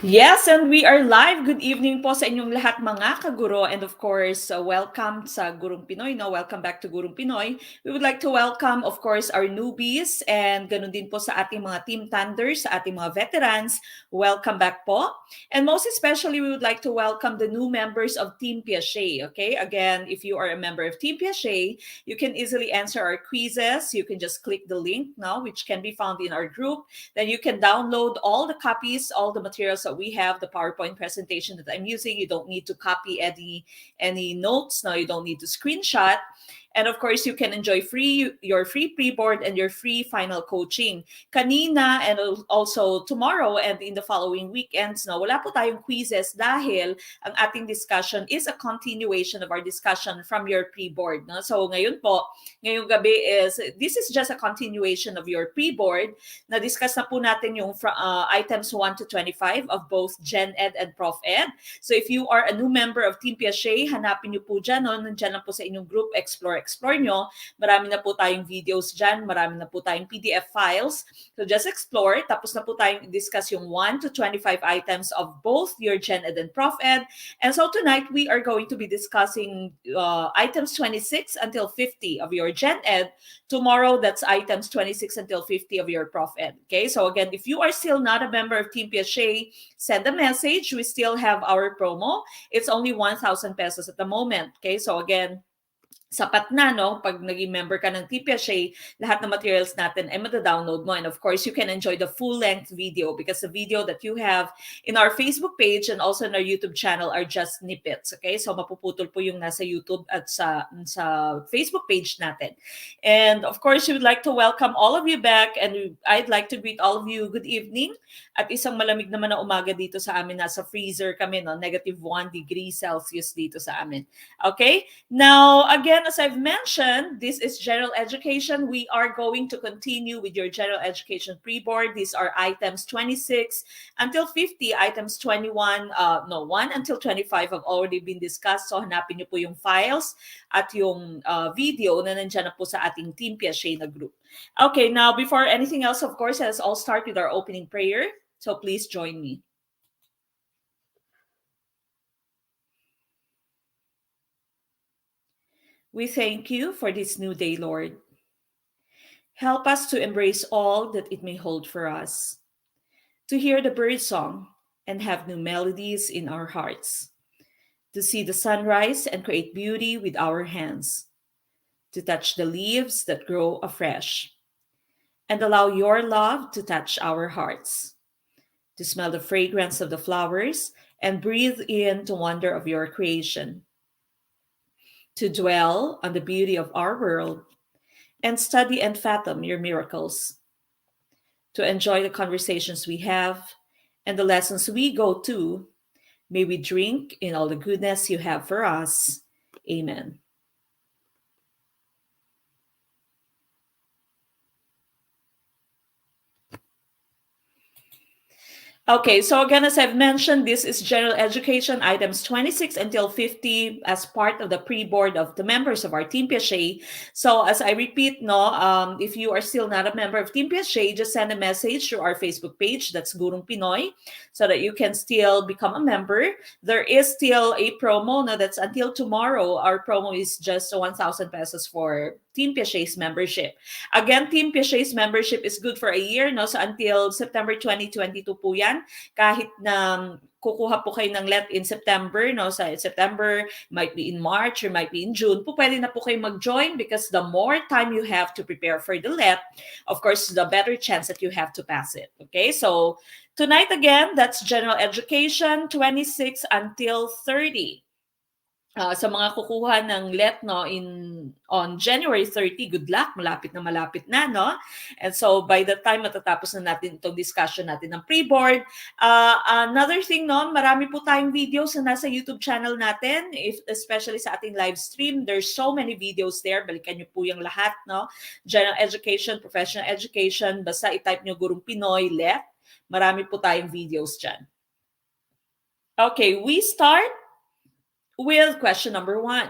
Yes, and we are live. Good evening po sa inyong lahat mga kaguro. And of course, welcome sa Gurong Pinoy. No? Welcome back to Gurong Pinoy. We would like to welcome, of course, our newbies and ganun din po sa ating mga team thunders, sa ating mga veterans. Welcome back po. And most especially, we would like to welcome the new members of Team Piaget. Okay, again, if you are a member of Team Piaget, you can easily answer our quizzes. You can just click the link now, which can be found in our group. Then you can download all the copies, all the materials that we have, the PowerPoint presentation that I'm using. You don't need to copy any notes. Now you don't need to screenshot. And of course, you can enjoy your free pre-board and your free final coaching. Kanina and also tomorrow and in the following weekends, no, wala po tayong quizzes dahil ang ating discussion is a continuation of our discussion from your pre-board. No? So ngayon po, ngayong gabi this is just a continuation of your pre-board. Na-discuss na po natin yung items 1 to 25 of both Gen Ed and Prof Ed. So if you are a new member of Team Piaget, hanapin nyo po dyan. No? Nandyan lang po sa inyong group, explore nyo. Marami na po tayong videos dyan. Marami na po tayong PDF files. So just explore. Tapos na po tayong discuss yung 1 to 25 items of both your Gen Ed and Prof Ed. And so tonight, we are going to be discussing items 26 until 50 of your Gen Ed. Tomorrow, that's items 26 until 50 of your Prof Ed. Okay, so again, if you are still not a member of Team Piaget, send a message. We still have our promo. It's only 1,000 pesos at the moment. Okay, so again, sapat na, no? Pag naging member ka ng TPSA, lahat ng materials natin ay mata-download mo. And of course, you can enjoy the full-length video because the video that you have in our Facebook page and also in our YouTube channel are just snippets, okay? So mapuputol po yung nasa YouTube at sa Facebook page natin. And of course, we would like to welcome all of you back and I'd like to greet all of you good evening. At isang malamig naman na umaga dito sa amin. Nasa freezer kami, no? -1 degrees Celsius dito sa amin. Okay? Now, again, as I've mentioned, this is general education. We are going to continue with your general education pre-board. These are items 26 until 50. Items 21, 1 until 25 have already been discussed. So hanapin niyo po yung files at yung video na nandyan na po sa ating Team Piaget na group. Okay, now before anything else, of course, let's all start with our opening prayer. So please join me. We thank you for this new day, Lord. Help us to embrace all that it may hold for us, to hear the bird song and have new melodies in our hearts, to see the sunrise and create beauty with our hands, to touch the leaves that grow afresh, and allow your love to touch our hearts, to smell the fragrance of the flowers and breathe in the wonder of your creation, to dwell on the beauty of our world and study and fathom your miracles, to enjoy the conversations we have and the lessons we go to. May we drink in all the goodness you have for us. Amen. Okay, so again, as I've mentioned, this is general education items 26 until 50 as part of the pre-board of the members of our Team Piaget. So as I repeat, if you are still not a member of Team Piaget, just send a message to our Facebook page, that's Gurong Pinoy, so that you can still become a member. There is still a promo, that's until tomorrow. Our promo is just 1,000 pesos for Team Piaget's membership. Again, Team Piaget's membership is good for a year, so until September 2022 po yan. Kahit na kukuha po kayo ng let in September, sa September, might be in March or might be in June, po pwede na po kayo mag-join because the more time you have to prepare for the let, of course, the better chance that you have to pass it. Okay, so tonight again, that's general education 26 until 30. Sa mga kukuha ng let on January 30, good luck, malapit na, no? And so by the time matatapos na natin itong discussion natin ng pre-board, another thing, marami po tayong videos na nasa YouTube channel natin, especially sa ating live stream. There's so many videos there, balikan niyo po yung lahat, no? General education, professional education, basta i-type niyo Gurong Pinoy, let, marami po tayong videos dyan. Okay, we start with question number 1.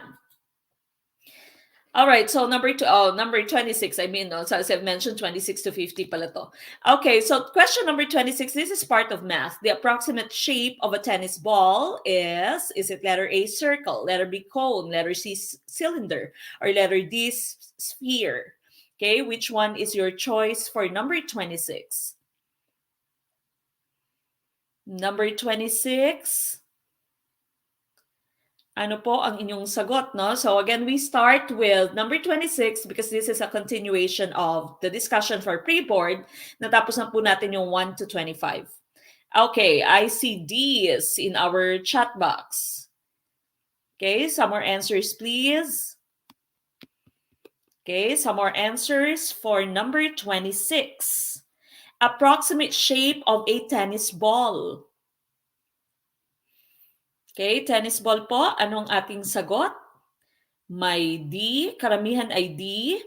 All right, so number 26. I mean, no, so as I've mentioned, 26 to 50 pala to. Okay, so question number 26. This is part of math. The approximate shape of a tennis ball is it letter A, circle, letter B, cone, letter C, cylinder, or letter D, sphere? Okay, which one is your choice for number 26? Number 26. Ano po ang inyong sagot, no? So again, we start with number 26 because this is a continuation of the discussion for pre-board. Natapos na po natin yung 1 to 25. Okay, I see D's in our chat box. Okay, some more answers, please. Okay, some more answers for number 26. Approximate shape of a tennis ball. Okay, tennis ball po. Anong ating sagot? May D. Karamihan ay D.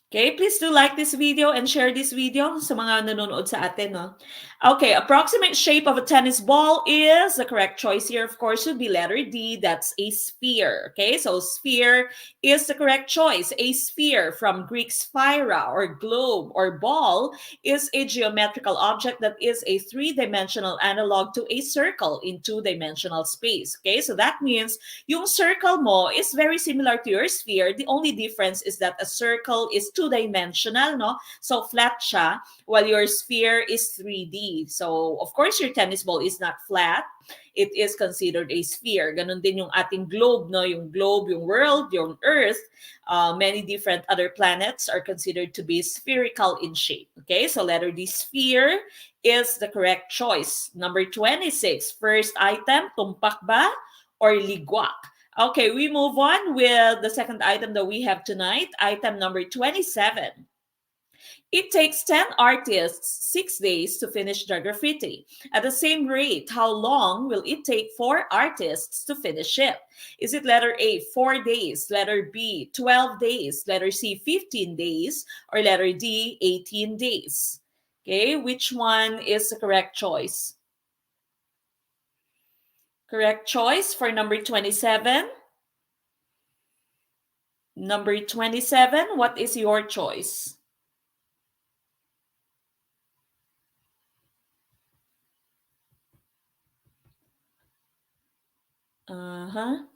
Okay, please do like this video and share this video sa mga nanonood sa atin, no? Okay, approximate shape of a tennis ball is, the correct choice here, of course, would be letter D. That's a sphere. Okay, so sphere is the correct choice. A sphere, from Greek sphaira or globe or ball, is a geometrical object that is a three-dimensional analog to a circle in two-dimensional space. Okay, so that means yung circle mo is very similar to your sphere. The only difference is that a circle is two-dimensional, no? So flat siya, while your sphere is 3D. So, of course, your tennis ball is not flat. It is considered a sphere. Ganon din yung ating globe, no? Yung globe, yung world, yung earth, many different other planets are considered to be spherical in shape. Okay, so letter D, sphere, is the correct choice. Number 26, first item, tumpak ba or ligwak? Okay, we move on with the second item that we have tonight, item number 27. It takes 10 artists 6 days to finish the graffiti. At the same rate, how long will it take 4 artists to finish it? Is it letter A, 4 days, letter B, 12 days, letter C, 15 days, or letter D, 18 days? Okay, which one is the correct choice? Correct choice for number 27. Number 27, what is your choice? Uh-huh.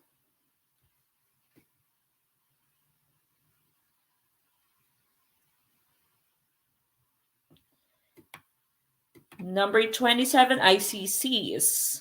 Number 27, ICCs.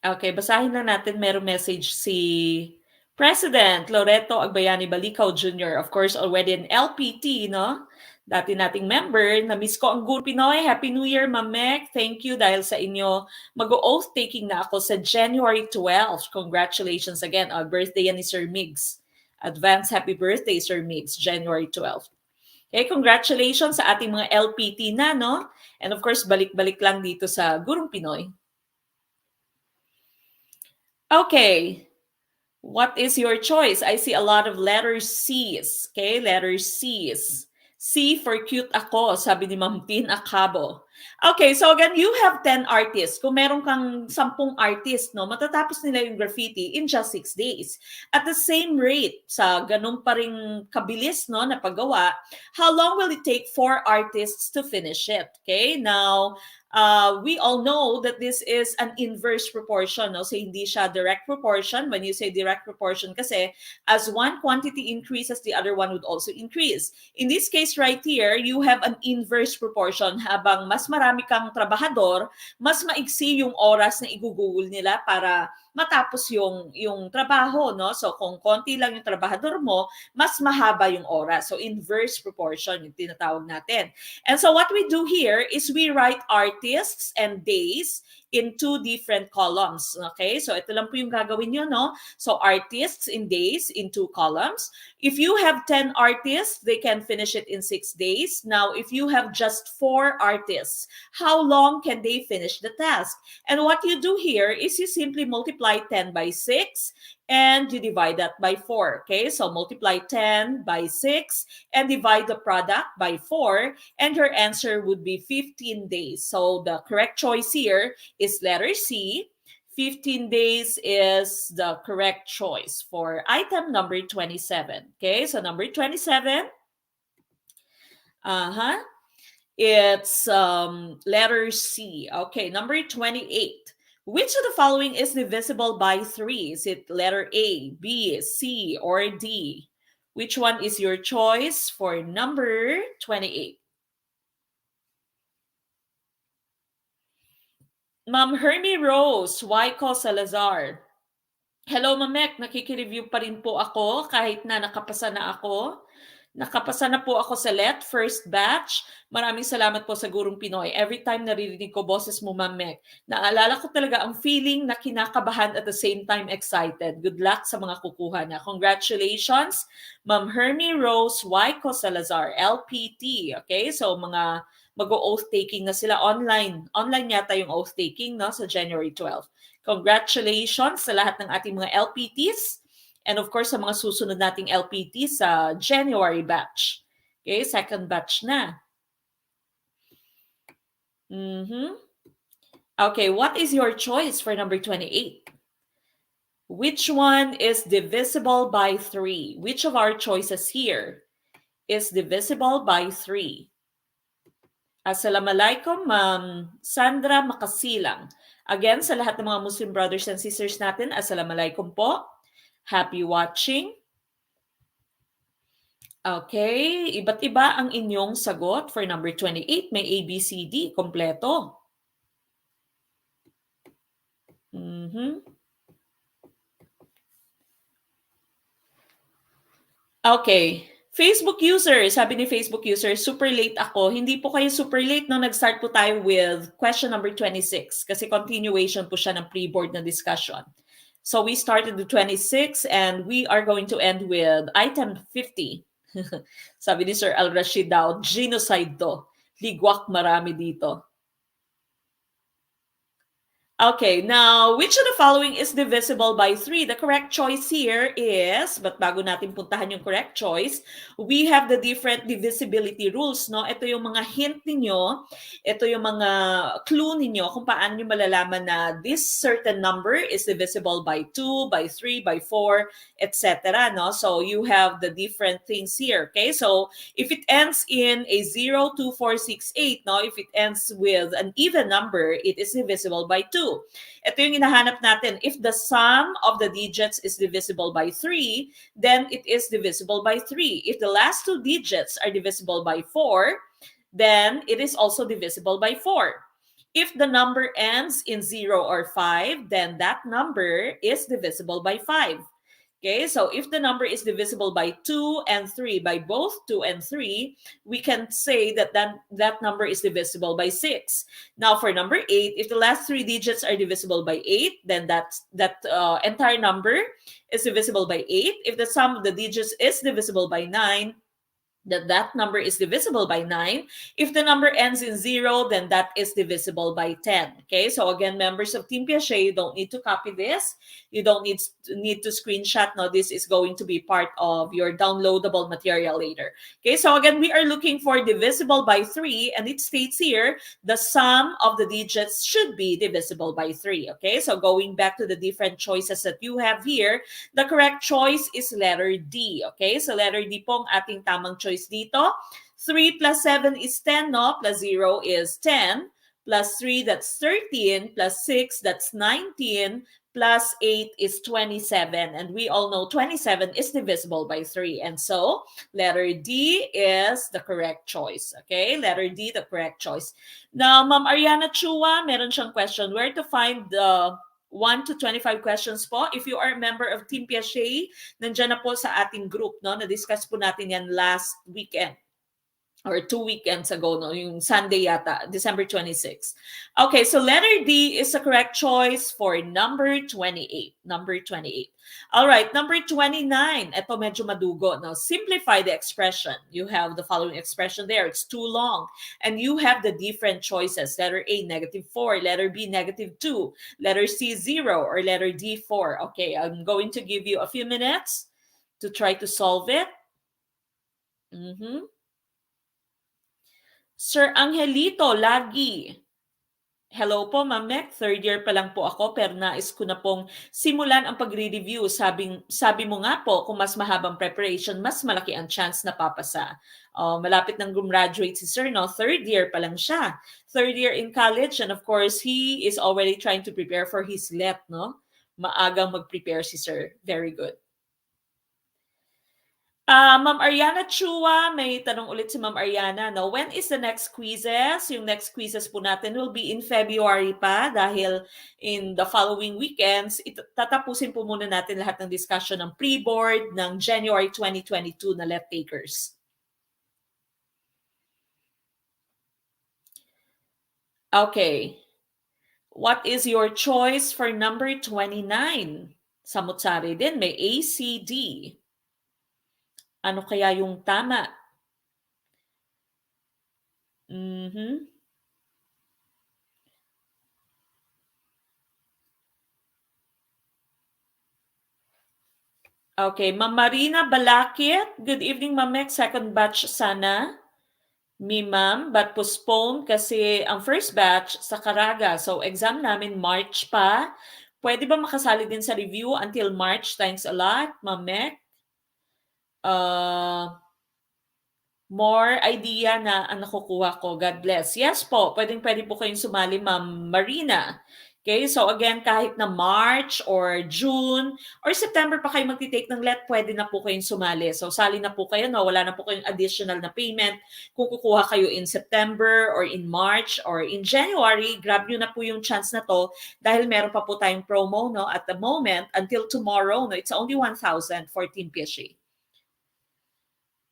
Okay, basahin na natin. Merong message si President Loreto Agbayani Balikaw Jr. Of course, already an LPT, no? Dati nating member. Na-miss ko ang Guru Pinoy. Happy New Year, Mamek. Thank you dahil sa inyo. Mag-oath taking na ako sa January 12. Congratulations again. Birthday yan ni Sir Migs. Advance happy birthday, Sir Migs, January 12. Okay, congratulations sa ating mga LPT na, no? And of course, balik-balik lang dito sa Gurong Pinoy. Okay, what is your choice? I see a lot of letter C's. Okay, letter C's. C for cute ako, sabi ni Ma'am Tin Acabo. Okay, so again, you have 10 artists. Kung meron kang 10 artist, no, matatapos nila yung graffiti in just 6 days. At the same rate, sa ganun pa rin kabilis, no, na paggawa, how long will it take 4 artists to finish it? Okay, now, we all know that this is an inverse proportion, no? So hindi siya direct proportion. When you say direct proportion kasi, as one quantity increases, the other one would also increase. In this case right here, you have an inverse proportion. Habang mas marami kang trabahador, mas maiksi yung oras na igugugol nila para matapos yung trabaho, no? So kung konti lang yung trabahador mo, mas mahaba yung oras. So inverse proportion yung tinatawag natin. And so what we do here is we write artists and days in 2 different columns. Okay? So ito lang po yung gagawin nyo, no? So artists in days in 2 columns. If you have 10 artists, they can finish it in 6 days. Now, if you have just 4 artists, how long can they finish the task? And what you do here is you simply multiply 10 by 6 and you divide that by 4. Okay, so multiply 10 by 6 and divide the product by 4, and your answer would be 15 days. So the correct choice here is letter C. 15 days is the correct choice for item number 27. Okay, so number 27, uh-huh, it's letter C. Okay, number 28. Which of the following is divisible by 3? Is it letter A, B, C, or D? Which one is your choice for number 28? Ma'am Hermie Rose, Waiko Salazar. Hello, Mamek. Nakikireview pa rin po ako kahit na nakapasa na ako. Nakapasa na po ako sa first batch. Maraming salamat po sa Gurong Pinoy. Every time naririnig ko boses mo, Ma'am Mek, naalala ko talaga ang feeling na kinakabahan at the same time excited. Good luck sa mga kukuha na. Congratulations, Ma'am Hermie Rose Waiko Salazar, LPT. Okay, so mga mag-oath taking na sila online. Online yata yung oath taking, no, sa January 12. Congratulations sa lahat ng ating mga LPTs and of course sa mga susunod nating LPTs sa January batch. Okay, second batch na. Okay, what is your choice for number 28? Which one is divisible by 3? Which of our choices here is divisible by 3? Assalamualaikum, Ma'am Sandra Makasilang. Again, sa lahat ng mga Muslim brothers and sisters natin, assalamualaikum po. Happy watching. Okay, iba't iba ang inyong sagot for number 28. May A, B, C, D, kompleto. Okay. Facebook user, sabi ni Facebook user, super late ako. Hindi po kayo super late nung nag-start po tayo with question number 26 kasi continuation po siya ng pre-board na discussion. So we started with 26 and we are going to end with item 50. Sabi ni Sir Al-Rashid daw, genocide to. Ligwak marami dito. Okay, now, which of the following is divisible by 3? The correct choice here is, but bago natin puntahan yung correct choice, we have the different divisibility rules, no? Ito yung mga hint ninyo, ito yung mga clue ninyo kung paano nyo malalaman na this certain number is divisible by 2, by 3, by 4, etc. No? So you have the different things here, okay? So if it ends in a 0, 2, 4, 6, 8, no? If it ends with an even number, it is divisible by 2. Ito yung hinahanap natin. If the sum of the digits is divisible by 3, then it is divisible by 3. If the last two digits are divisible by 4, then it is also divisible by 4. If the number ends in 0 or 5, then that number is divisible by 5. Okay, so if the number is divisible by 2 and 3, by both 2 and 3, we can say that that number is divisible by 6. Now for number 8, if the last three digits are divisible by 8, then that entire number is divisible by 8. If the sum of the digits is divisible by 9, that number is divisible by 9. If the number ends in 0, then that is divisible by 10. Okay, so again, members of Team Piaget, you don't need to copy this. You don't need to screenshot. Now, this is going to be part of your downloadable material later. Okay, so again, we are looking for divisible by 3, and it states here, the sum of the digits should be divisible by 3. Okay, so going back to the different choices that you have here, the correct choice is letter D. Okay, so letter D po ang ating tamang choice dito. 3 plus 7 is 10, no? Plus 0 is 10. Plus 3, that's 13. Plus 6, that's 19. Plus 8 is 27. And we all know 27 is divisible by 3. And so, letter D is the correct choice. Okay? Letter D, the correct choice. Now, Ma'am Ariana Chua, meron siyang question. Where to find the 1 to 25 questions po? If you are a member of Team Piaget, nandiyan na po sa ating group, no? Na-discuss po natin yan last weekend. Or 2 weekends ago, no? Yung Sunday yata, December 26. Okay, so letter D is the correct choice for number 28. Number 28. All right, number 29. Ito medyo madugo, no? Simplify the expression. You have the following expression there. It's too long. And you have the different choices. Letter A, -4. Letter B, -2. Letter C, 0. Or letter D, 4. Okay, I'm going to give you a few minutes to try to solve it. Sir Angelito, lagi. Hello po, Ma'am Mek. Third year pa lang po ako pero nais ko na pong simulan ang pagre-review. Sabi mo nga po, kung mas mahabang preparation, mas malaki ang chance na papasa. Malapit nang gumraduate si Sir, no? Third year pa lang siya. Third year in college and of course, he is already trying to prepare for his LET, no? Maagang mag-prepare si Sir. Very good. Ma'am Ariana Chua, may tanong ulit si Ma'am Ariana, no? When is the next quizzes? Yung next quizzes po natin will be in February pa dahil in the following weekends, tatapusin po muna natin lahat ng discussion ng pre-board ng January 2022 na left takers. Okay. What is your choice for number 29? Samut-sari din, may A, C, D. Ano kaya yung tama? Mhm. Okay, Ma'am Marina Balakit. Good evening, Ma'am Mek. Second batch sana. Me, ma'am, but postponed kasi ang first batch sa Caraga. So, exam namin March pa. Pwede ba makasali din sa review until March? Thanks a lot, Ma'am Mek. More idea na ang nakukuha ko. God bless. Yes po, pwedeng-pwede po kayong sumali, Ma'am Marina. Okay, so again, kahit na March or June or September pa kayo magti-take ng LET, pwede na po kayong sumali. So, sali na po kayo, no? Wala na po kayong additional na payment. Kung kukuha kayo in September or in March or in January, grab nyo na po yung chance na to dahil meron pa po tayong promo, no? At the moment, until tomorrow, no? It's only 1,014 pesos.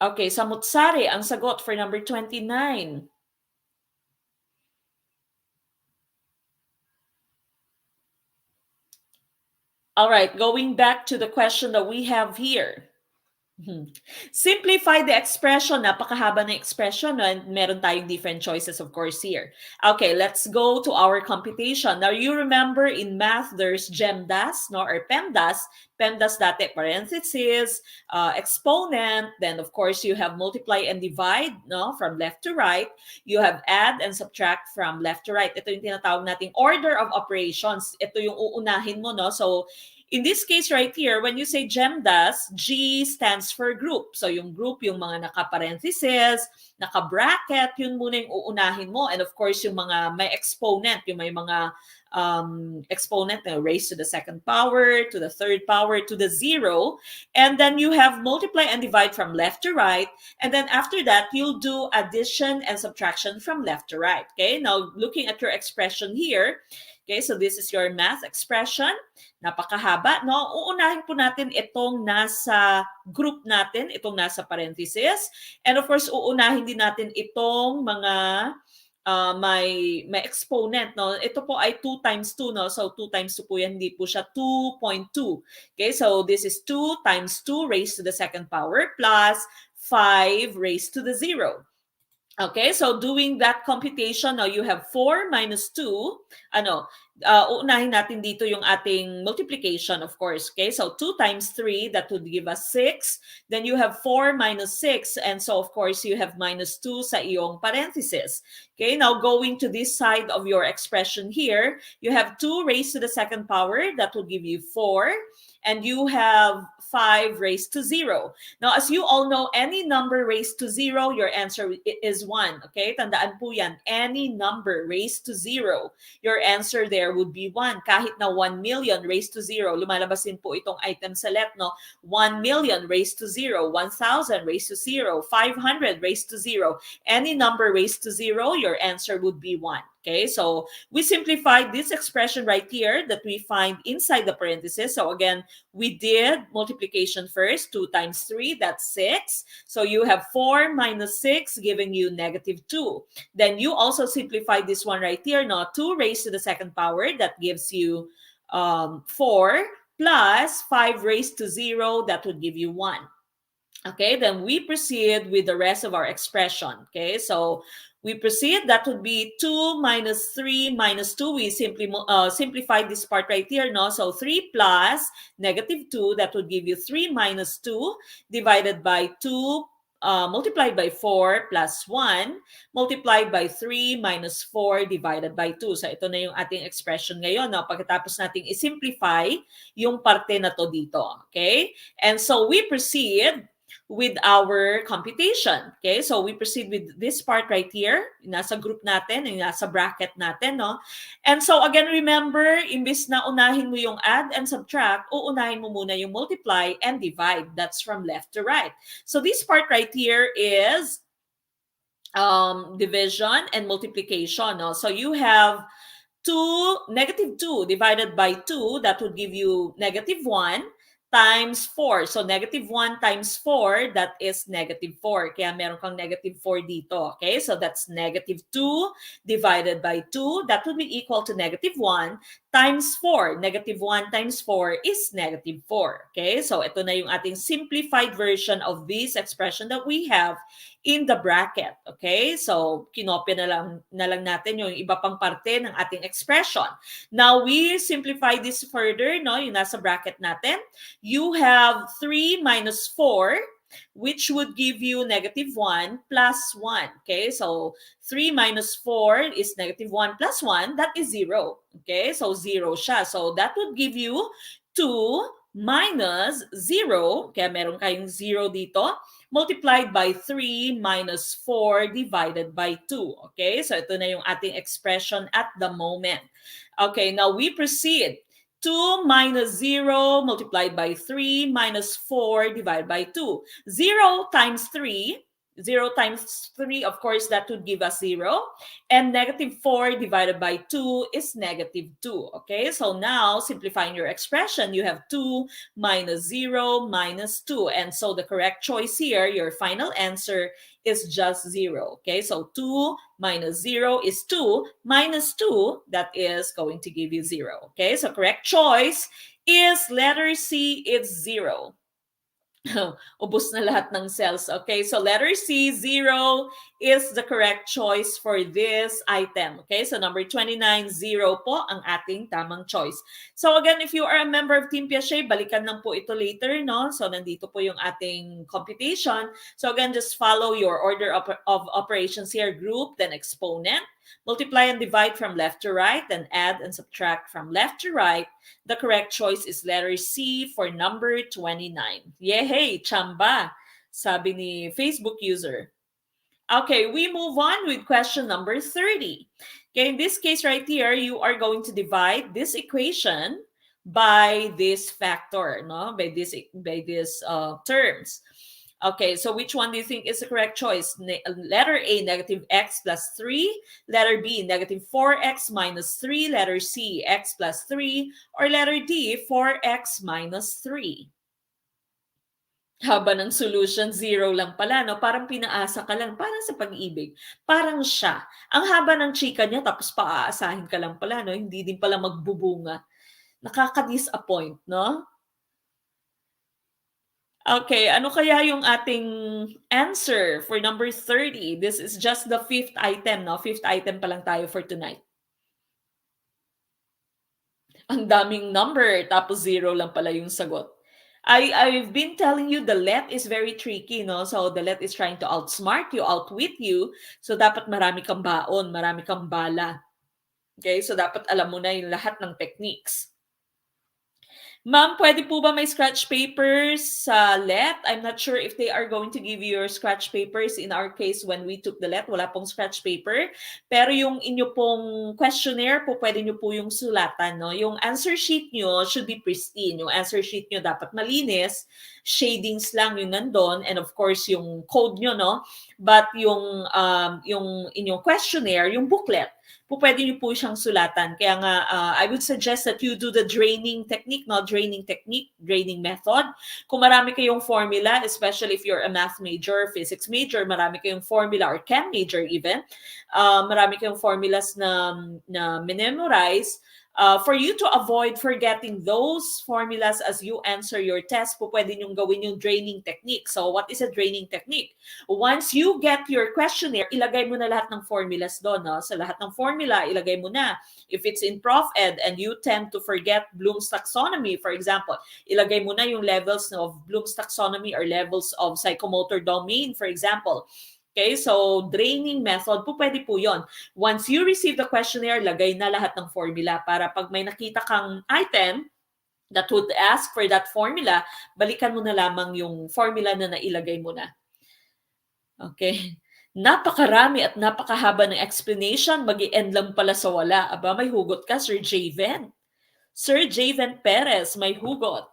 Okay, Samutsari, ang sagot for number 29. All right, going back to the question that we have here. Simplify the expression. Napakahaba na expression and meron tayong different choices of course here. Okay, let's go to our computation. Now you remember in math there's GEMDAS, no, or PEMDAS. PEMDAS dati parenthesis, exponent, then of course you have multiply and divide, no, from left to right. You have add and subtract from left to right. Ito yung tinatawag nating order of operations. Ito yung uunahin mo, no? So in this case right here, when you say GEMDAS, G stands for group. So yung group, yung mga naka-parenthesis, naka-bracket, yun muna yung uunahin mo. And of course, yung mga may exponent, yung may mga exponent na raised to the second power, to the third power, to the zero. And then you have multiply and divide from left to right. And then after that, you'll do addition and subtraction from left to right. Okay, now looking at your expression here, okay, so this is your math expression. Napakahaba, no? Uunahin po natin itong nasa group natin, itong nasa parenthesis. And of course, uunahin din natin itong mga may exponent, no? Ito po ay 2 times 2, no? So 2 times 2 po yan, hindi po siya 2.2. Okay, so this is 2 times 2 raised to the second power plus 5 raised to the 0. Okay, so doing that computation, now you have 4 minus 2. Uunahin natin dito yung ating multiplication, of course. Okay, so 2 times 3, that would give us 6. Then you have 4 minus 6. And so, of course, you have minus 2 sa iyong parenthesis. Okay, now going to this side of your expression here, you have 2 raised to the second power. That will give you 4. And you have 5 raised to 0. Now, as you all know, any number raised to 0, your answer is 1. Okay? Tandaan po yan. Any number raised to 0, your answer there would be 1. Kahit na 1 million raised to 0, lumalabas din po itong item sa LET, no? 1 million raised to 0, 1,000 raised to 0, 500 raised to 0. Any number raised to 0, your answer would be 1. Okay, so we simplified this expression right here that we find inside the parenthesis. So again, we did multiplication first. 2 times 3, that's 6. So you have 4 minus 6 giving you negative 2. Then you also simplified this one right here. No? 2 raised to the second power, that gives you 4 plus 5 raised to 0, that would give you 1. Okay, then we proceed with the rest of our expression. Okay, so we proceed, that would be 2 minus 3 minus 2. We simply simplified this part right here, no? So 3 plus negative 2, that would give you 3 minus 2 divided by 2 multiplied by 4 plus 1 multiplied by 3 minus 4 divided by 2. So ito na yung ating expression ngayon. No? Pagkatapos nating i-simplify yung parte na to dito. Okay? And so we proceed with our computation. Okay? So we proceed with this part right here. Nasa group natin, nasa bracket natin. No? And so again, remember, imbis na unahin mo yung add and subtract, uunahin mo muna yung multiply and divide. That's from left to right. So this part right here is division and multiplication. No? So you have negative 2 divided by 2, that would give you negative 1 times 4. So negative 1 times 4, that is negative 4. Kaya meron kang negative 4 dito. Okay, so that's negative 2 divided by 2. That would be equal to negative 1 times 4. Negative 1 times 4 is negative 4. Okay, so ito na yung ating simplified version of this expression that we have in the bracket. Okay, so kinopya na lang natin yung iba pang parte ng ating expression. Now, we simplify this further, no? Yung nasa bracket natin. You have 3 minus 4, which would give you negative 1 plus 1. Okay, so 3 minus 4 is negative 1 plus 1. That is 0. Okay, so 0 siya. So that would give you 2 minus 0. Kaya meron kayong 0 dito. Multiplied by 3 minus 4 divided by 2. Okay, so ito na yung ating expression at the moment. Okay, now we proceed. 2 minus 0 multiplied by 3 minus 4 divided by 2. 0 times 3, 0 times 3, of course, that would give us 0. And negative 4 divided by 2 is negative 2. Okay, so now simplifying your expression, you have 2 minus 0 minus 2. And so the correct choice here, your final answer, is just 0. Okay, so 2 minus 0 is 2 minus 2, that is going to give you 0. Okay, so correct choice is letter C, it's 0. Ubus na lahat ng cells. Okay, so letter C, 0 is the correct choice for this item. Okay, so number 29, 0 po ang ating tamang choice. So again, if you are a member of Team Piaget, balikan lang po ito later, no? So nandito po yung ating computation. So again, just follow your order of operations here, group, then exponent. Multiply and divide from left to right, and add and subtract from left to right. The correct choice is letter C for number 29. Yehey, chamba, sabi ni Facebook user. Okay, we move on with question number 30. Okay, in this case right here, you are going to divide this equation by this factor, no? By this terms. Okay, so which one do you think is the correct choice? Letter A, negative x plus 3. Letter B, negative 4x minus 3. Letter C, x plus 3. Or letter D, 4x minus 3. Haba ng solution, 0 lang pala, no? Parang pinaasa ka lang, parang sa pag-ibig. Parang siya. Ang haba ng chika niya, tapos paaasahin ka lang pala, no? Hindi din pala magbubunga. Nakaka-disappoint, no? Okay, ano kaya yung ating answer for number 30? This is just the 5th item, no? 5th item pa lang tayo for tonight. Ang daming number, tapos 0 lang pala yung sagot. I've been telling you the let is very tricky, no? So the let is trying to outsmart you, outwit you. So dapat marami kang baon, marami kang bala. Okay, so dapat alam mo na yung lahat ng techniques. Ma'am, pwede po ba may scratch papers sa let? I'm not sure if they are going to give you your scratch papers. In our case, when we took the let, wala pong scratch paper. Pero yung inyo pong questionnaire po, pwede nyo po yung sulatan. No? Yung answer sheet nyo should be pristine. Yung answer sheet nyo dapat malinis. Shadings lang yung nandun. And of course, yung code nyo, no? But yung inyong questionnaire, yung booklet, po pwede nyo po siyang sulatan. Kaya nga, I would suggest that you do the draining technique, no? Draining method. Kung marami kayong formula, especially if you're a math major, physics major, marami kayong formula, or chem major even, marami kayong formulas na memorize, For you to avoid forgetting those formulas as you answer your test, po pwede nyong gawin yung draining technique. So what is a draining technique? Once you get your questionnaire, ilagay mo na lahat ng formulas doon. No? Sa lahat ng formula, ilagay mo na. If it's in Prof Ed and you tend to forget Bloom's taxonomy, for example, ilagay mo na yung levels of Bloom's taxonomy or levels of psychomotor domain, for example. Okay, so draining method po pwede po yon. Once you receive the questionnaire, lagay na lahat ng formula para pag may nakita kang item that would ask for that formula, balikan mo na lamang yung formula na nailagay mo na. Okay. Napakarami at napakahaba ng explanation, mag-i-end lang pala sa wala. Aba, may hugot ka, Sir Javen. Sir Javen Perez, may hugot.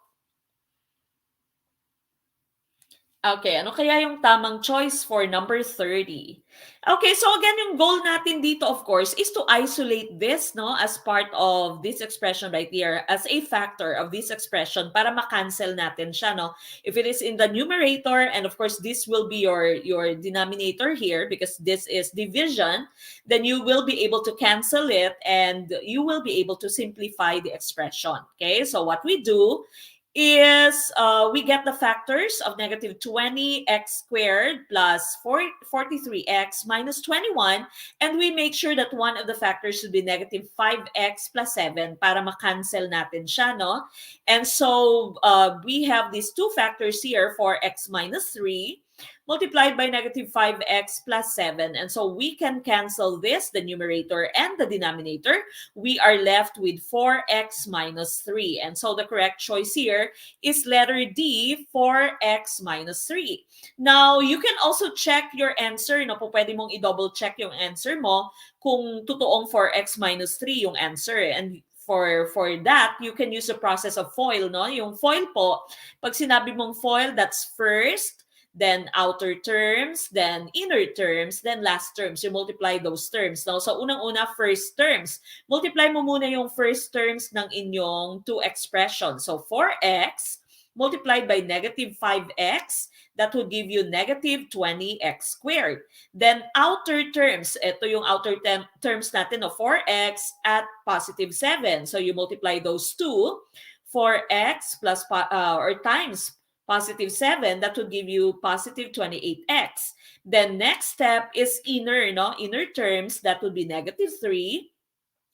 Okay, ano kaya yung tamang choice for number 30? Okay, so again, yung goal natin dito, of course, is to isolate this, no, as part of this expression right here, as a factor of this expression para ma-cancel natin siya, no? If it is in the numerator, and of course, this will be your denominator here because this is division, then you will be able to cancel it and you will be able to simplify the expression. Okay, so what we do is we get the factors of negative 20x squared plus 43x minus 21, and we make sure that one of the factors should be negative 5x plus 7 para ma-cancel natin siya, no? And so we have these two factors here, 4x minus 3, multiplied by negative 5x plus 7. And so we can cancel this, the numerator and the denominator. We are left with 4x minus 3. And so the correct choice here is letter D, 4x minus 3. Now, you can also check your answer. No? Pwede mong i-double check yung answer mo kung totoong 4x minus 3 yung answer. And for that, you can use the process of FOIL. No? Yung FOIL po, pag sinabi mong FOIL, that's first, then outer terms, then inner terms, then last terms. You multiply those terms. No? So, unang-una, first terms. Multiply mo muna yung first terms ng inyong two expressions. So, 4x multiplied by negative 5x, that would give you negative 20x squared. Then, outer terms. Ito yung outer terms natin of 4x at positive 7. So, you multiply those two. 4x plus or times positive 7, that would give you positive 28x. Then next step is inner, no? Inner terms, that would be negative 3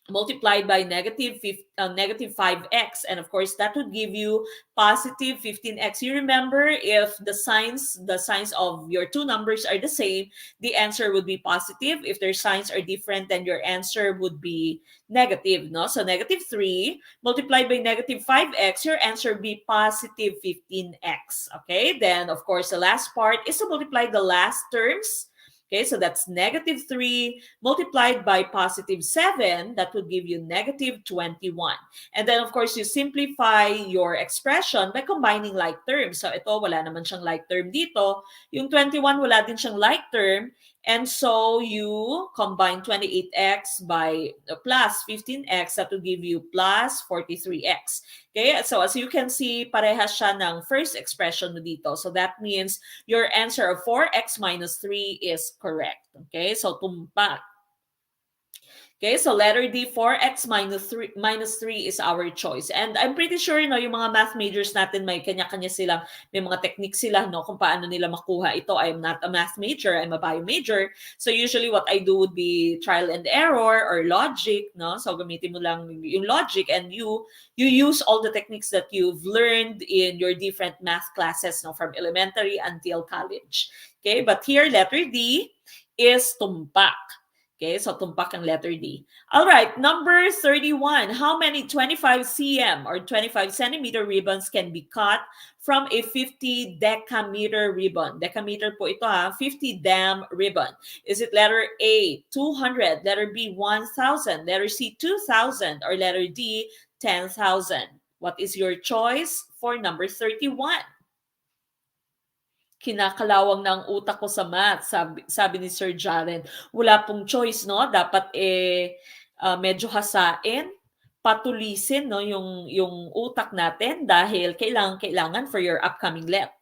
multiplied by negative 5x. And of course, that would give you positive 15x. You remember, if the signs of your two numbers are the same, the answer would be positive. If their signs are different, then your answer would be negative. No? So negative 3 multiplied by negative 5x, your answer would be positive 15x. Okay, then of course, the last part is to multiply the last terms. Okay, so that's negative 3 multiplied by positive 7. That would give you negative 21. And then, of course, you simplify your expression by combining like terms. So ito, wala naman siyang like term dito. Yung 21, wala din siyang like term. And so you combine 28x by plus 15x. That will give you plus 43x. Okay, so as you can see, parehas siya ng first expression mo dito. So that means your answer of 4x minus 3 is correct. Okay, so tumpak. Okay, so letter D, 4x minus 3 is our choice. And I'm pretty sure, no, yung mga math majors natin, may kanya-kanya silang, may mga techniques sila, no, kung paano nila makuha ito. I'm not a math major, I'm a bio major. So usually what I do would be trial and error or logic, no? So gamitin mo lang yung logic and you use all the techniques that you've learned in your different math classes, no, from elementary until college. Okay, but here, letter D is tumpak. Okay, so tumpak ang letter D. All right, number 31. How many 25 cm or 25 centimeter ribbons can be cut from a 50 decameter ribbon? Decameter po ito, ha? 50 dam ribbon. Is it letter A, 200, letter B, 1,000, letter C, 2,000, or letter D, 10,000? What is your choice for number 31? Kinakalawang na ang utak ko sa math, sabi ni Sir Jaren. Wala pong choice, no? Dapat medyo hasain, patulisin, no, yung utak natin dahil kailangan for your upcoming lab.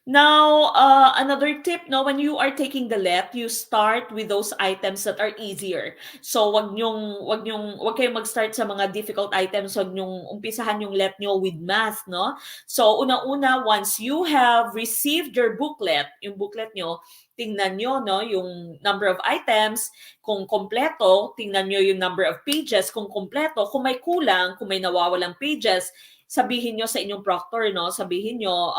Now, another tip, no, when you are taking the let, you start with those items that are easier. So, wag kayong mag-start sa mga difficult items. Wag nyong umpisahan yung let nyo with math, no? So, una-una, once you have received your booklet, yung booklet nyo, tingnan nyo, no, yung number of items, kung kompleto, tingnan nyo yung number of pages, kung kompleto, kung may kulang, kung may nawawalang pages, sabihin nyo sa inyong proctor, no? Sabihin nyo,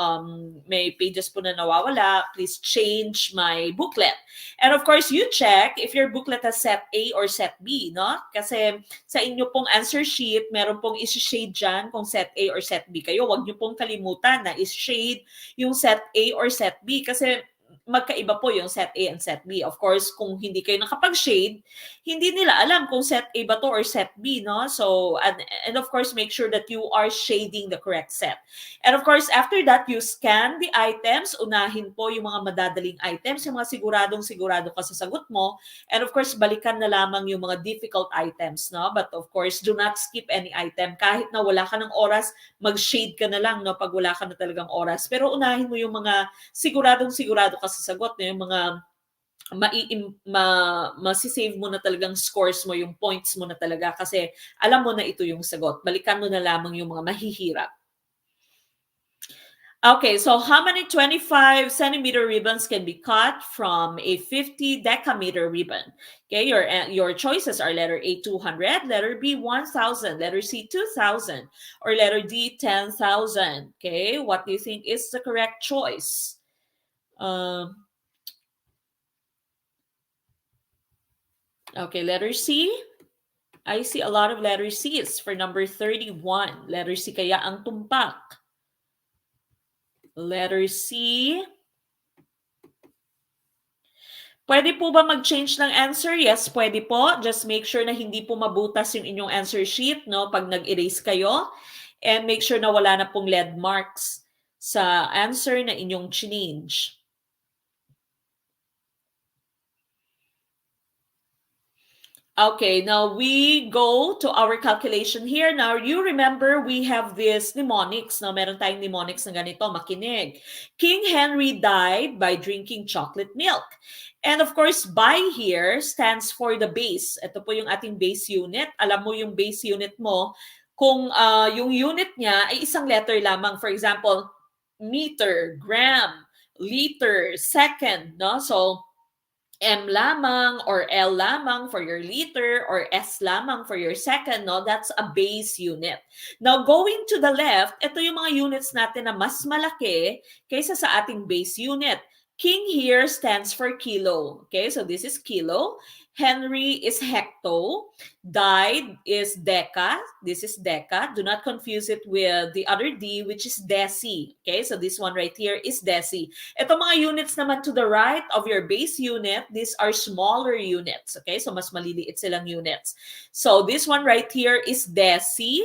may pages po na nawawala, please change my booklet. And of course, you check if your booklet has set A or set B, no? Kasi sa inyo pong answer sheet, meron pong isi-shade dyan kung set A or set B kayo. Huwag nyo pong kalimutan na is-shade yung set A or set B kasi magkaiba po yung set A and set B. Of course, kung hindi kayo nakapag-shade, hindi nila alam kung set A ba to or set B, no? So, and of course, make sure that you are shading the correct set. And of course, after that, you scan the items. Unahin po yung mga madadaling items, yung mga siguradong-sigurado ka sa sagot mo. And of course, balikan na lamang yung mga difficult items, no? But of course, do not skip any item. Kahit na wala ka ng oras, mag-shade ka na lang, no? Pag wala ka na talagang oras. Pero unahin mo yung mga siguradong-sigurado ka sa sagot, no? Yung mga masisave mo na talagang scores mo, yung points mo na talaga kasi alam mo na ito yung sagot. Balikan mo na lamang yung mga mahihirap. Okay, so how many 25 centimeter ribbons can be cut from a 50 decameter ribbon? Okay, your choices are letter A, 200, letter B, 1,000, letter C, 2,000, or letter D, 10,000. Okay, what do you think is the correct choice? Okay, letter C. I see a lot of letter C's for number 31. Letter C kaya ang tumpak. Letter C. Pwede po ba mag-change ng answer? Yes, pwede po. Just make sure na hindi po mabutas yung inyong answer sheet, no, pag nag-erase kayo. And make sure na wala na pong lead marks sa answer na inyong change. Okay, now we go to our calculation here. Now, you remember we have this mnemonics. No? Meron tayong mnemonics na ganito, makinig. King Henry died by drinking chocolate milk. And of course, by here stands for the base. Ito po yung ating base unit. Alam mo yung base unit mo, kung yung unit niya ay isang letter lamang. For example, meter, gram, liter, second. No? So, M lamang or L lamang for your liter or S lamang for your second, no? That's a base unit. Now, going to the left, ito yung mga units natin na mas malaki kaysa sa ating base unit. King here stands for kilo. Okay, so this is kilo. Henry is hecto. Died is deca. This is deca. Do not confuse it with the other D, which is deci. Okay, so this one right here is deci. Ito mga units naman to the right of your base unit, these are smaller units. Okay, so mas maliliit silang units. So this one right here is deci.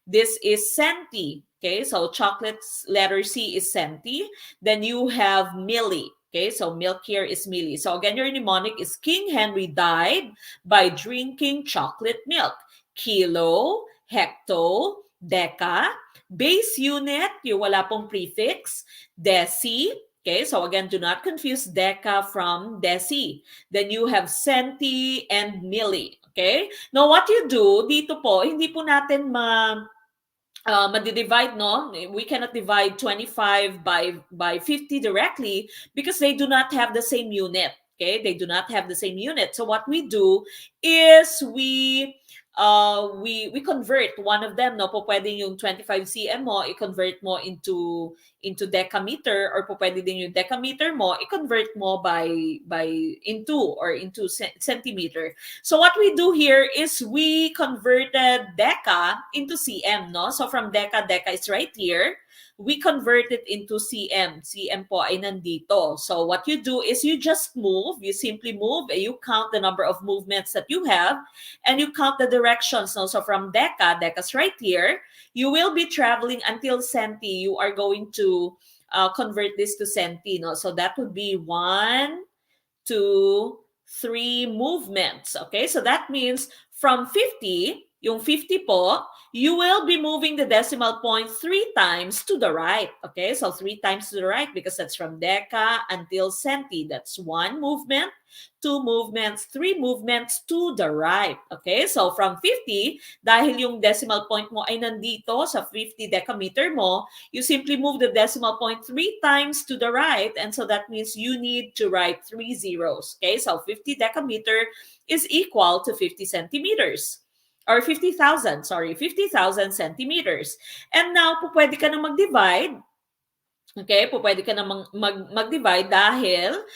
This is centi. Okay, so chocolate's letter C is centi. Then you have milli. Okay, so milk here is milli. So again, your mnemonic is King Henry died by drinking chocolate milk. Kilo, hecto, deca, base unit, yung wala pong prefix, deci. Okay, so again, do not confuse deca from deci. Then you have centi and milli. Okay? Now, what you do, dito po, hindi po natin ma-divide, no? We cannot divide 25 by 50 directly because they do not have the same unit. Okay? They do not have the same unit. So what we do is we convert one of them, no? Po pwedeng yung 25 cm mo i-convert mo into decameter, or po pwede din yung decameter mo i-convert mo into centimeter. So what we do here is we converted deca into cm, no? So from deca is right here. We convert it into cm. Cm po ay nandito. So what you do is you just move. You simply move and you count the number of movements that you have and you count the directions. No? So from deca's right here, you will be traveling until centi. You are going to convert this to centi. No? So that would be 1, 2, 3 movements. Okay, so that means from 50, yung 50 po, you will be moving the decimal point 3 times to the right. Okay, so 3 times to the right because that's from deca until centi. That's one movement, two movements, three movements to the right. Okay, so from 50, dahil yung decimal point mo ay nandito sa 50 decameter mo, you simply move the decimal point 3 times to the right. And so that means you need to write 3 zeros. Okay, so 50 decameter is equal to 50 centimeters. Or 50,000, sorry, 50,000 centimeters. And now, pwede ka na mag-divide. Okay, pwede ka na mag-divide dahil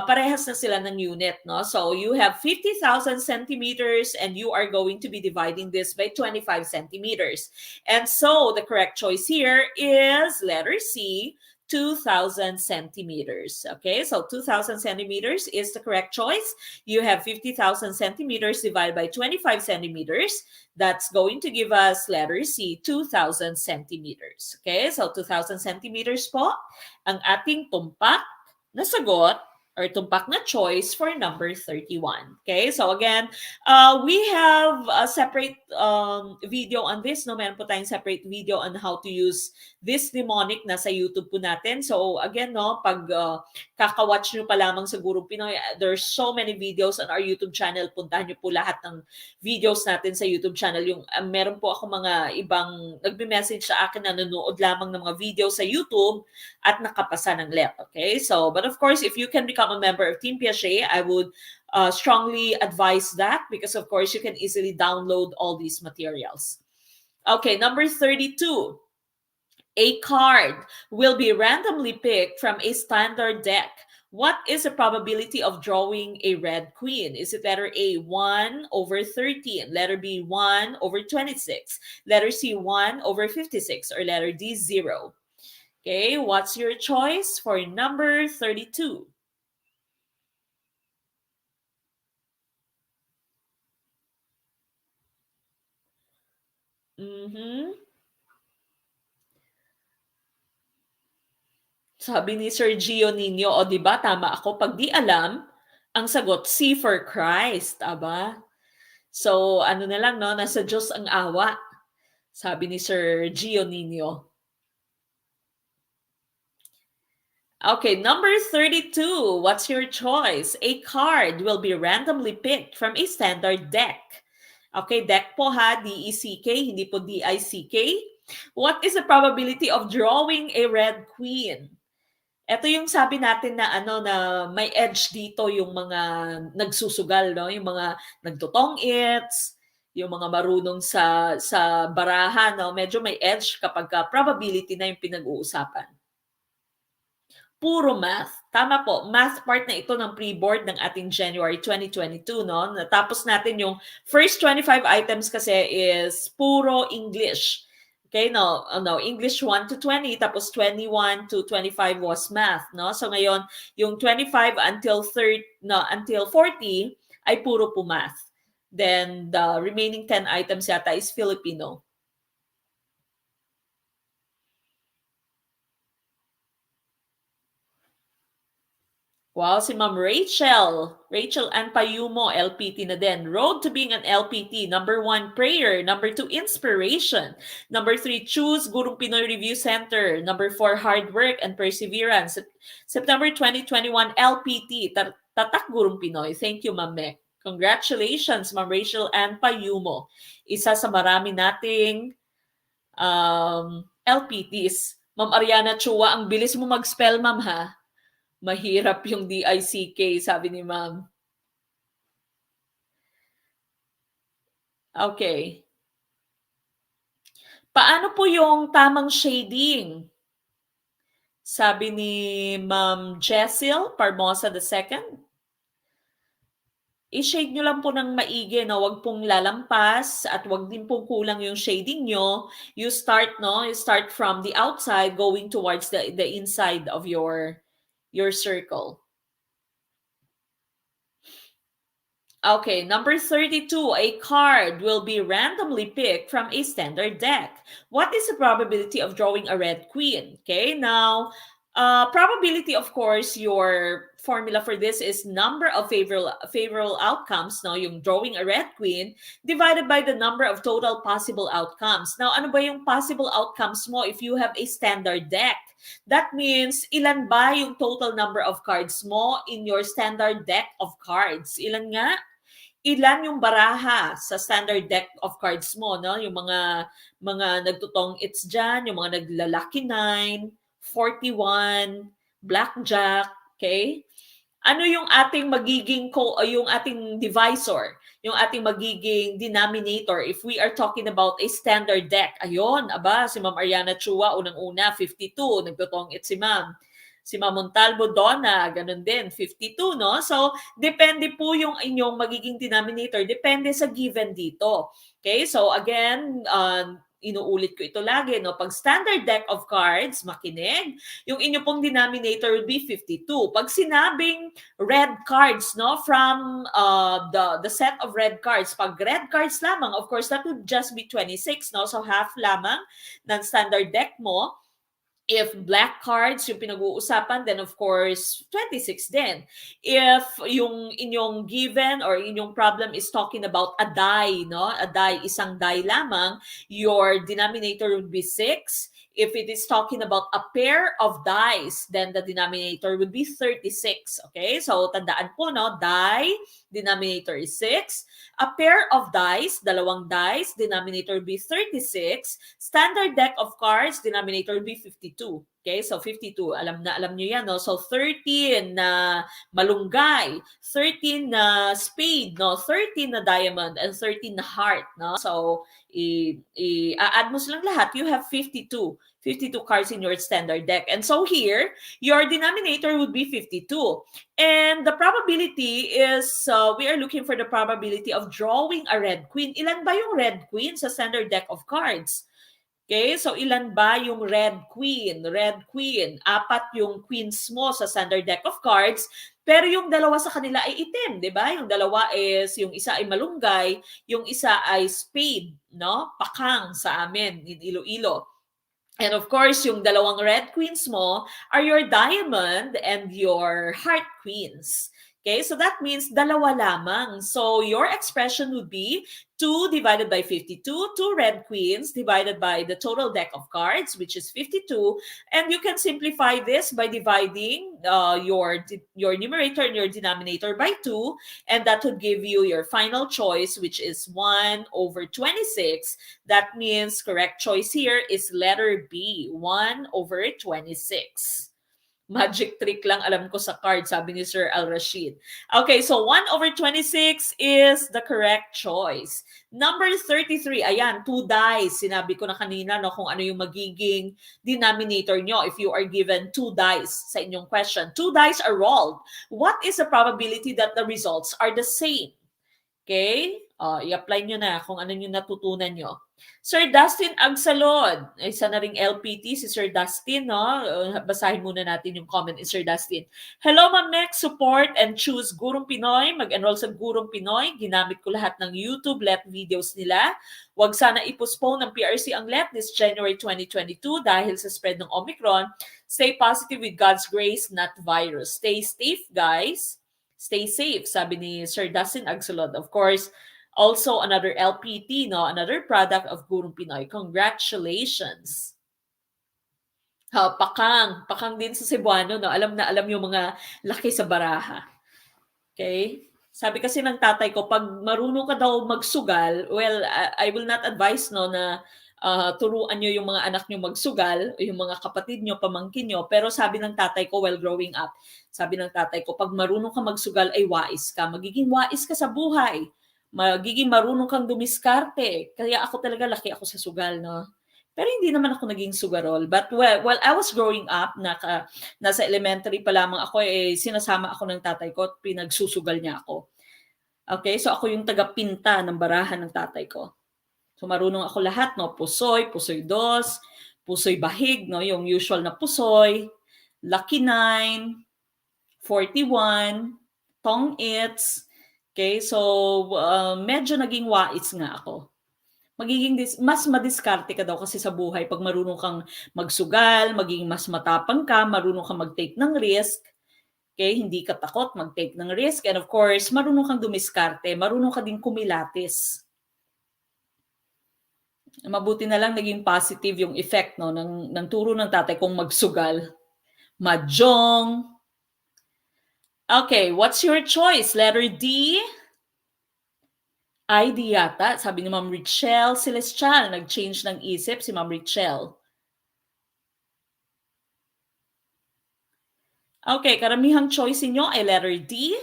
parehas na sila ng unit, no? So you have 50,000 centimeters and you are going to be dividing this by 25 centimeters. And so the correct choice here is letter C, 2,000 centimeters. Okay, so 2,000 centimeters is the correct choice. You have 50,000 centimeters divided by 25 centimeters. That's going to give us letter C, 2,000 centimeters. Okay, so 2,000 centimeters po ang ating tumpak na sagot or tumpak na choice for number 31. Okay, so again, we have a separate video on this. No, meron po tayong separate video on how to use this mnemonic na sa YouTube po natin. So again, no, pag kakawatch nyo pa lamang sa Gurong Pinoy, there's so many videos on our YouTube channel. Puntahan nyo po lahat ng videos natin sa YouTube channel. Yung meron po ako mga ibang nagme-message sa akin na nanonood lamang ng mga video sa YouTube at nakapasa ng LEP. Okay, so but of course, if you can become a member of Team Piaget, I would strongly advise that because of course you can easily download all these materials. Okay, number 32. A card will be randomly picked from a standard deck. What is the probability of drawing a red queen? Is it letter A, 1 over 13, letter B, 1 over 26, letter C, 1 over 56, or letter D, 0? Okay, what's your choice for number 32? Sabi ni Sir Gio Nino, o di ba tama ako, pag di alam, ang sagot C for Christ, aba. So ano na lang, no, nasa Diyos ang awa, sabi ni Sir Gio Nino. Okay, number 32. What's your choice? A card will be randomly picked from a standard deck. Okay, deck po ha, D-E-C-K, hindi po D-I-C-K. What is the probability of drawing a red queen? Ito yung sabi natin na ano na may edge dito yung mga nagsusugal, no? Yung mga nagtotong its, yung mga marunong sa baraha, no? Medyo may edge kapag probability na yung pinag-uusapan. Puro math. Tama po, math part na ito ng pre-board ng ating January 2022, no? Natapos natin yung first 25 items kasi is puro English. Okay, no, English 1 to 20, tapos 21 to 25 was math, no? So ngayon, yung 25 until 30, no, until 40 ay puro po math. Then the remaining 10 items yata is Filipino. Wow, si Ma'am Rachel. Rachel Anpayumo, LPT na din. Road to being an LPT. Number 1, prayer. Number 2, inspiration. Number 3, choose Gurong Pinoy Review Center. Number 4, hard work and perseverance. September 2021, LPT. Tatak Gurong Pinoy. Thank you, Ma'am Mek. Congratulations, Ma'am Rachel Anpayumo. Isa sa marami nating LPTs. Ma'am Ariana Chua, ang bilis mo mag-spell, Ma'am, ha? Mahirap yung D-I-C-K, sabi ni Ma'am. Okay. Paano po yung tamang shading? Sabi ni Ma'am Jessil Parmosa II. I-shade nyo lang po ng maigi, no? Huwag pong lalampas at huwag din pong kulang yung shading nyo. You start, no? You start from the outside going towards the inside of your circle. Okay, number 32, a card will be randomly picked from a standard deck. What is the probability of drawing a red queen? Okay, now, Probability, of course, your formula for this is number of favorable outcomes, no, yung drawing a red queen, divided by the number of total possible outcomes. Now, ano ba yung possible outcomes mo if you have a standard deck? That means, ilan ba yung total number of cards mo in your standard deck of cards? Ilan nga? Ilan yung baraha sa standard deck of cards mo, no? Yung mga nagtutong it's diyan, yung mga naglalaki 9, 41, blackjack, okay? Ano yung ating magiging yung ating divisor, yung ating magiging denominator if we are talking about a standard deck? Ayon, aba, si Ma'am Ariana Chua, unang-una, 52, nagtutong it's si Ma'am. Si Ma'am Montalvo Donna, ganun din, 52, no? So, depende po yung inyong magiging denominator, depende sa given dito. Okay, so again, inuulit ko ito lagi, no? Pag standard deck of cards, makinig, yung inyo pong denominator will be 52. Pag sinabing red cards, no, from the set of red cards, pag red cards lamang, of course, that would just be 26, no? So half lamang ng standard deck mo. If black cards yung pinag-uusapan, then of course, 26 din. If yung inyong given or inyong problem is talking about a die, no? A die, isang die lamang, your denominator would be 6. If it is talking about a pair of dice, then the denominator would be 36. Okay? So, tandaan po, no? Die, denominator is 6. A pair of dice, dalawang dice, denominator would be 36. Standard deck of cards, denominator would be 52. Okay, so 52, alam nyo yan, no? So 13 na malunggay, 13 na spade, no? 13 na diamond, and 13 na heart, no? So i-add mo silang lahat, you have 52 cards in your standard deck. And so here, your denominator would be 52. And the probability is, we are looking for the probability of drawing a red queen. Ilan ba yung red queen sa standard deck of cards? Okay, so ilan ba yung red queen? Red queen, 4 yung queens mo sa standard deck of cards, pero yung dalawa sa kanila ay itim, di ba? Yung dalawa is, yung isa ay malunggay, yung isa ay spade, no? Pakang sa amin, in Iloilo. And of course, yung dalawang red queens mo are your diamond and your heart queens. Okay, so that means dalawa lamang. So your expression would be 2 divided by 52, 2 red queens divided by the total deck of cards, which is 52. And you can simplify this by dividing your numerator and your denominator by 2. And that would give you your final choice, which is 1 over 26. That means correct choice here is letter B, 1 over 26. Magic trick lang alam ko sa card, sabi ni Sir Al-Rashid. Okay, so 1 over 26 is the correct choice. Number 33, ayan, 2 dice. Sinabi ko na kanina, no, kung ano yung magiging denominator nyo if you are given 2 dice sa inyong question. 2 dice are rolled. What is the probability that the results are the same? Okay? I-apply nyo na kung ano yung natutunan nyo. Sir Dustin Agsalod, isa na ring LPT si Sir Dustin, no? Basahin muna natin yung comment ni Sir Dustin. Hello, Ma'am Mek, support and choose Gurong Pinoy. Mag-enroll sa Gurong Pinoy. Ginamit ko lahat ng YouTube LET videos nila. Huwag sana i-postpone ng PRC ang LET this January 2022 dahil sa spread ng Omicron. Stay positive with God's grace, not virus. Stay safe, guys. Stay safe, sabi ni Sir Dustin Agsalod. Of course, also another LPT, no? Another product of Gurong Pinoy. Congratulations. Pakang din sa Cebuano, no? Alam na alam yung mga laki sa baraha. Okay? Sabi kasi ng tatay ko, pag marunong ka daw magsugal, well, I will not advise, no, na turuan nyo yung mga anak nyo magsugal, o yung mga kapatid nyo, pamangkin nyo. Pero sabi ng tatay ko, while growing up, sabi ng tatay ko, pag marunong ka magsugal ay wais ka. Magiging wais ka sa buhay. Magiging marunong kang dumiskarte. Kaya ako talaga laki ako sa sugal, no? Pero hindi naman ako naging sugarol. But while I was growing up, nasa elementary pa lamang ako, sinasama ako ng tatay ko at pinagsusugal niya ako. Okay, so ako yung taga-pinta ng barahan ng tatay ko. So marunong ako lahat, no? Pusoy, pusoy dos, pusoy bahig, no? Yung usual na pusoy, lucky 9, 41, tong its. Okay, so medyo naging wais nga ako. Magiging mas madiskarte ka daw kasi sa buhay 'pag marunong kang magsugal, maging mas matapang ka, marunong kang mag-take ng risk, okey, hindi ka takot mag-take ng risk and of course marunong kang dumiskarte, marunong ka din kumilatis. Mabuti na lang naging positive yung effect 'no ng turo ng tatay kong magsugal, mahjong. Okay, what's your choice? Letter D? ID yata, sabi ni Ma'am Richelle Celestial, nag-change ng isip si Ma'am Richelle. Okay, karamihang choice niyo ay letter D.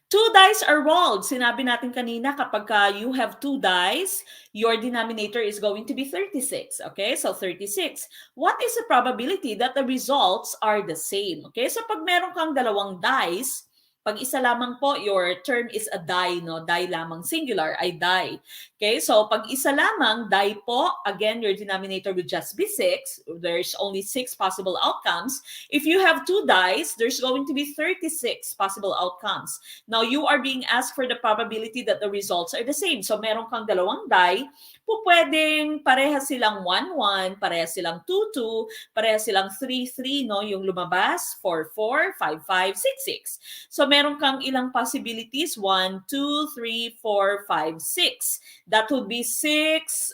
Two dice are rolled. Sinabi natin kanina kapag you have two dice, your denominator is going to be 36. Okay, so 36. What is the probability that the results are the same? Okay, so pag meron kang dalawang dice, pag isa lamang po, your term is a die, no? Die lamang, singular ay die. Okay, so pag isa lamang, die po, again, your denominator will just be 6. There's only 6 possible outcomes. If you have two dice, there's going to be 36 possible outcomes. Now, you are being asked for the probability that the results are the same. So, meron kang dalawang die, pwedeng parehas silang 1-1, parehas silang 2-2, parehas silang 3-3, no? Yung lumabas, 4-4, 5-5, 6-6. So, meron kang ilang possibilities, 1, 2, 3, 4, 5, 6. That would be 6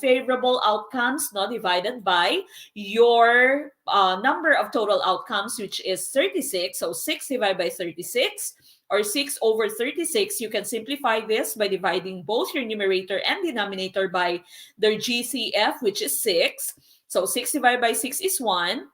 favorable outcomes, no? Divided by your number of total outcomes, which is 36. So, 6 divided by 36, or 6 over 36, you can simplify this by dividing both your numerator and denominator by their GCF, which is 6. So 6 divided by 6 is 1.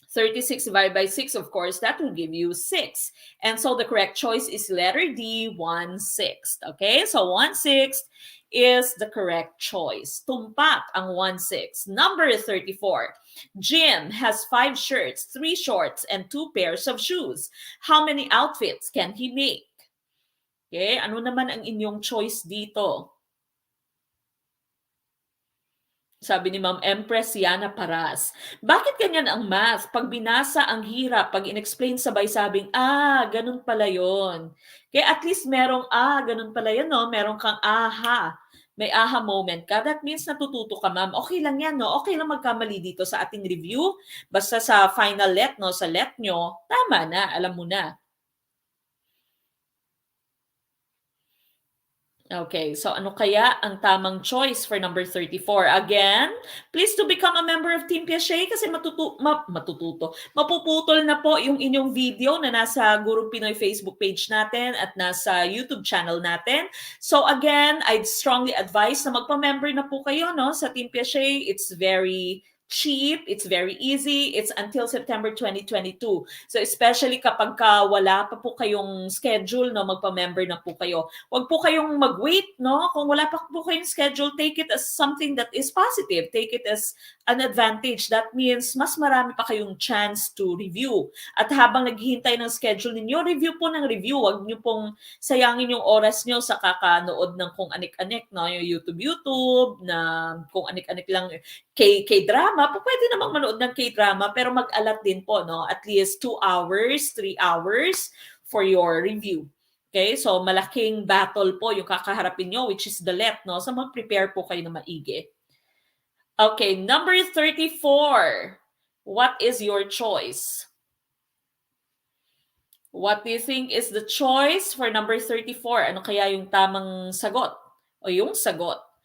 36 divided by 6, of course, that will give you 6. And so the correct choice is letter D, 1/6. Okay, so 1/6 is the correct choice. Tumpak ang 1/6. Number 34. Jim has 5 shirts, 3 shorts, and 2 pairs of shoes. How many outfits can he make? Okay, ano naman ang inyong choice dito? Sabi ni Ma'am Empress Yana Paras. Bakit ganyan ang math? Pag binasa ang hirap, pag in-explain sabay sabing, ganun pala yon. Kaya at least merong, ganun pala yun, no? Meron kang aha. May aha moment ka. That means natututo ka, ma'am. Okay lang yan, no? Okay lang magkamali dito sa ating review. Basta sa final let, no? Sa let nyo, tama na, alam mo na. Okay, so ano kaya ang tamang choice for number 34? Again, please to become a member of Team Piaget kasi mapuputol na po yung inyong video na nasa Gurong Pinoy Facebook page natin at nasa YouTube channel natin. So again, I'd strongly advise na magpa-member na po kayo, no, sa Team Piaget. It's very cheap, it's very easy, it's until September 2022. So especially kapag wala pa po kayong schedule, no, magpa-member na po kayo. Huwag po kayong mag-wait, no? Kung wala pa po kayong schedule, take it as something that is positive. Take it as an advantage. That means mas marami pa kayong chance to review. At habang naghihintay ng schedule ninyo, review po ng review. Huwag niyo pong sayangin yung oras niyo sa kakanood ng kung anik-anik, no? Yung YouTube, na kung anik-anik lang, K-drama, pwede namang manood ng K-drama, pero mag-alat din po, no? At least 2 hours, 3 hours for your review. Okay, so malaking battle po yung kakaharapin nyo, which is the let, no? So mag-prepare po kayo na maigi. Okay, number 34. What is your choice? What do you think is the choice for number 34? Ano kaya yung tamang sagot o yung sagot?